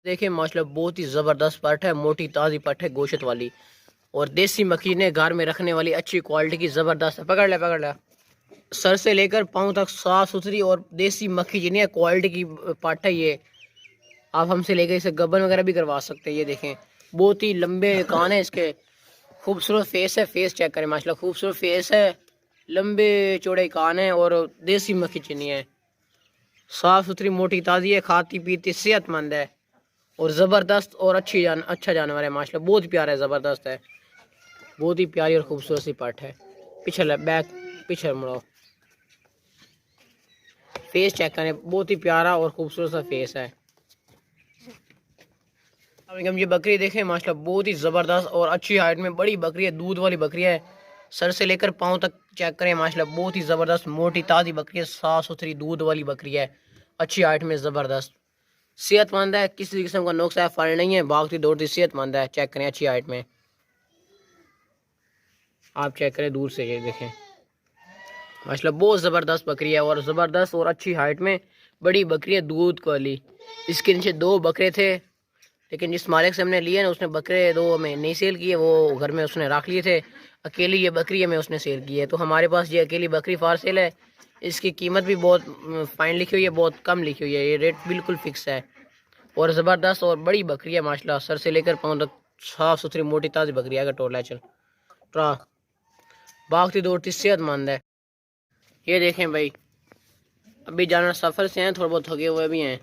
देखिए माशाल्लाह बहुत ही ज़बरदस्त पट है, मोटी ताज़ी पट है गोश्त वाली और देसी मकीने घर में रखने वाली अच्छी क्वालिटी की ज़बरदस्त है। पकड़ ले पकड़ ले। सर से लेकर पाँव तक साफ सुथरी और देसी मक्खी जिन्हें क्वालिटी की पट है ये। आप हमसे लेकर इसे गबन वगैरह भी करवा सकते हैं। ये देखें बहुत ही लंबे कान है इसके, खूबसूरत फेस है। फेस चेक करें माशाल्लाह, खूबसूरत फेस है, लंबे चौड़े कान है और देसी मक्खी चीनी है। साफ सुथरी मोटी ताज़ी है, खाती पीती सेहतमंद है और ज़बरदस्त और अच्छा जानवर है माशाल्लाह। बहुत प्यारा है, ज़बरदस्त है, बहुत ही प्यारी और खूबसूरत सी पट है। पीछे बैक पीछे मुड़ो, फेस चेक करें, बहुत ही प्यारा और खूबसूरत सा फेस है। हम ये बकरी देखें माशाल्लाह, बहुत ही ज़बरदस्त और अच्छी हाइट में बड़ी बकरी है, दूध वाली बकरी है। सर से लेकर पाँव तक चेक करें माशाल्लाह, बहुत ही ज़बरदस्त मोटी ताज़ी बकरी है, साफ़ सुथरी दूध वाली बकरी है, अच्छी हाइट में ज़बरदस्त सेहतमंद है, किसी किस्म का नुक्स है फल नहीं है, भागती दौड़ती सेहतमंद है। चेक करें अच्छी हाइट में, आप चेक करें दूर से, ये देखें माशाल्लाह बहुत ज़बरदस्त बकरी है और ज़बरदस्त और अच्छी हाइट में बड़ी बकरी है दूध वाली। इसके नीचे दो बकरे थे, लेकिन जिस मालिक से हमने लिए ना उसने बकरे दो हमें नहीं सेल किए, वो घर में उसने रख लिए थे। अकेली ये बकरी हमें उसने सेल की है, तो हमारे पास ये अकेली बकरी फार सेल है। इसकी कीमत भी बहुत फाइन लिखी हुई है, बहुत कम लिखी हुई है, ये रेट बिल्कुल फिक्स है और ज़बरदस्त और बड़ी बकरी है माशाल्लाह। सर से लेकर पाँव तक साफ़ सुथरी मोटी ताज़ी बकरी है। अगर टोला चल ट्रा भागती दौड़ती सेहतमंद है। ये देखें भाई, अभी जानवर सफ़र से हैं, थोड़े बहुत थके हुए भी हैं।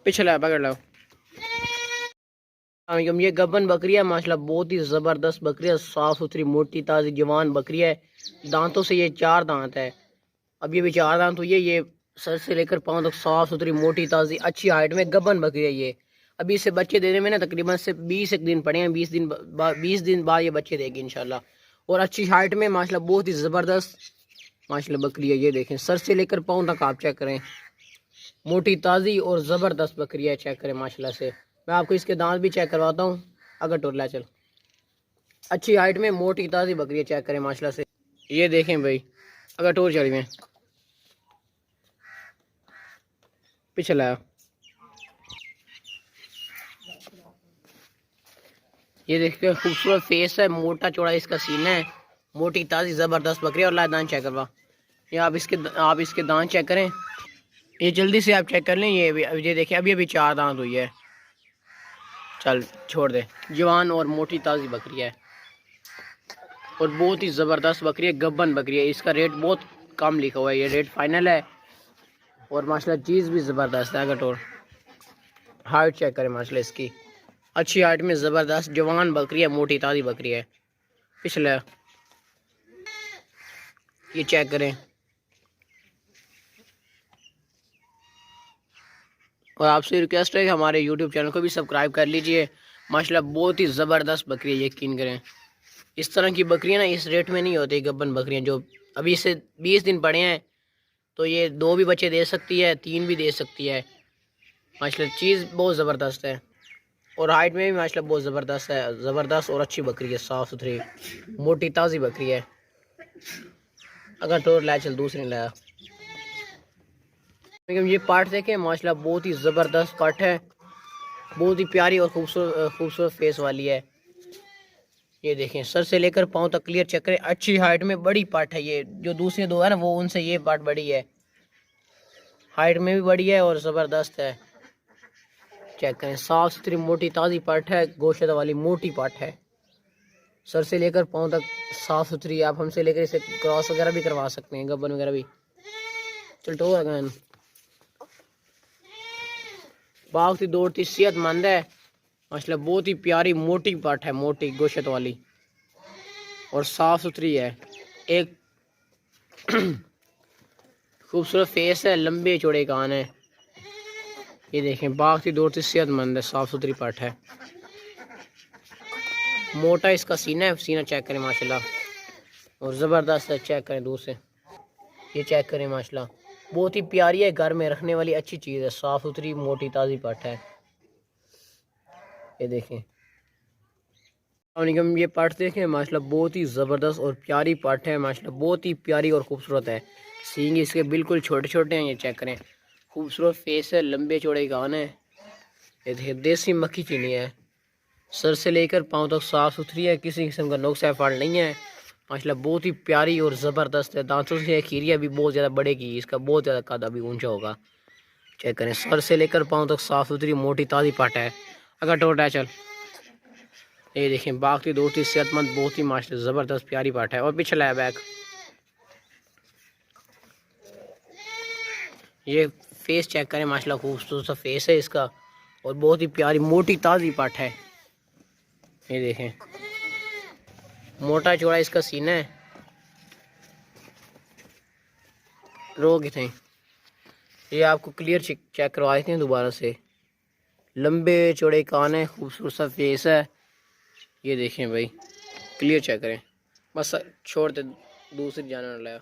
पिछला पकड़ लो। ये गबन बकरी है माशाल्लाह, बहुत ही ज़बरदस्त बकरी है, साफ़ सुथरी मोटी ताज़ी जवान बकरी है। दांतों से ये 4 दांत है, अब ये भी 4 दांत हुई है। ये सर से लेकर पाँव तक साफ़ सुथरी मोटी ताज़ी अच्छी हाइट में गबन बकरी है ये। अभी इसे बच्चे देने में ना तकरीबन से 20 एक दिन पड़े हैं, 20 दिन बाद ये बच्चे देगी इंशाल्लाह। और अच्छी हाइट में माशाल्लाह बहुत ही ज़बरदस्त माशाल्लाह बकरी है। ये देखें सर से लेकर पाँव तक आप चेक करें, मोटी ताज़ी और ज़बरदस्त बकरी है। चेक करें माशाल्लाह से, मैं आपको इसके दांत भी चेक करवाता हूँ। अगर टोला चल अच्छी हाइट में मोटी ताज़ी बकरी है, चेक करें माशाल्लाह से। ये देखें भाई, अगर टोर चल में पिछला, ये देखिए खूबसूरत फेस है, मोटा चौड़ा इसका सीना है, मोटी ताज़ी ज़बरदस्त बकरी है। और ला दांत चेक करवा, ये आप इसके दांत चेक करें, ये जल्दी से आप चेक कर लें। ये देखिए अभी अभी 4 दांत हुई है। चल छोड़ दे, जवान और मोटी ताज़ी बकरी है और बहुत ही ज़बरदस्त बकरी है, गब्बन बकरी है। इसका रेट बहुत कम लिखा हुआ है, ये रेट फाइनल है और माशाल्लाह चीज़ भी ज़बरदस्त है। अगर टोर हाइट चेक करें माशाल्लाह इसकी, अच्छी हाइट में ज़बरदस्त जवान बकरी है, मोटी ताज़ी बकरी है। पिछला ये चेक करें और आपसे रिक्वेस्ट है कि हमारे यूट्यूब चैनल को भी सब्सक्राइब कर लीजिए। माशाल्लाह बहुत ही ज़बरदस्त बकरी है, यकीन करें। इस तरह की बकरियां ना इस रेट में नहीं होती, गब्बन बकरियां जो अभी से 20 दिन पड़े हैं, तो ये 2 भी बच्चे दे सकती है, 3 भी दे सकती है। माशाल्लाह चीज़ बहुत ज़बरदस्त है और हाइट में भी माशाल्लाह बहुत ज़बरदस्त है, ज़बरदस्त और अच्छी बकरी है, साफ़ सुथरी मोटी ताज़ी बकरी है। अगर टोर ला चल दूसरी लाया, लेकिन ये पार्ट देखें माशाल्लाह बहुत ही ज़बरदस्त पार्ट है, बहुत ही प्यारी और खूबसूरत फेस वाली है। ये देखें सर से लेकर पाँव तक क्लियर चेक करें, अच्छी हाइट में बड़ी पार्ट है। ये जो दूसरे दो है ना, वो उनसे ये पार्ट बड़ी है, हाइट में भी बड़ी है और ज़बरदस्त है। चेक करें, साफ़ सुथरी मोटी ताज़ी पार्ट है, गोश्त वाली मोटी पार्ट है। सर से लेकर पाँव तक साफ़ सुथरी। आप हमसे लेकर इसे क्रॉस वगैरह भी करवा सकते हैं, गब्बन वगैरह भी। चल टो अगैन भागती दौड़ती सेहतमंद है माशाल्लाह, बहुत ही प्यारी मोटी पार्ट है, मोटी गोश्त वाली और साफ़ सुथरी है। एक खूबसूरत फेस है, लंबे चौड़े कान है। ये देखें भागती दौड़ती सेहतमंद है, साफ़ सुथरी पार्ट है। मोटा इसका सीना है, सीना चेक करें माशाल्लाह और ज़बरदस्त है। चेक करें दूर से, ये चेक करें माशाल्लाह बहुत ही प्यारी है, घर में रखने वाली अच्छी चीज़ है, साफ़ सुथरी मोटी ताज़ी पार्ट है। ये देखें ये पार्ट देखें माशाल्लाह बहुत ही ज़बरदस्त और प्यारी पार्ट है माशाल्लाह, बहुत ही प्यारी और खूबसूरत है। सींग इसके बिल्कुल छोटे छोटे हैं, ये चेक करें, खूबसूरत फेस है, लंबे चौड़े कान है ये देखिए देसी मक्खी चीनी है, सर से लेकर पाँव तक साफ़ सुथरी है, किसी किस्म का नुक्स है फाल्ट नहीं है माशाल्लाह। बहुत ही प्यारी और ज़बरदस्त है, दांतों से खीरिया भी बहुत ज़्यादा बढ़ेगी, इसका बहुत ज़्यादा कद अभी ऊंचा होगा। चेक करें, सर से लेकर पाँव तक साफ़ सुथरी मोटी ताज़ी पाटा है। अगर टोटा है चल, ये देखें बाकी दोस्ती सेहतमंद बहुत ही माशाल्लाह ज़बरदस्त प्यारी पाटा है। और पिछला है बैक, ये फेस चेक करें माशाल्लाह खूबसूरत सा फेस है इसका और बहुत ही प्यारी मोटी ताज़ी पाट है। ये देखें मोटा चौड़ा इसका सीना है। रो कितने ये आपको क्लियर चेक करवा देते हैं दोबारा से। लंबे चौड़े कान है, खूबसूरत सा फेस है। ये देखें भाई क्लियर चेक करें, बस छोड़ दे दूसरी जानवर लाया।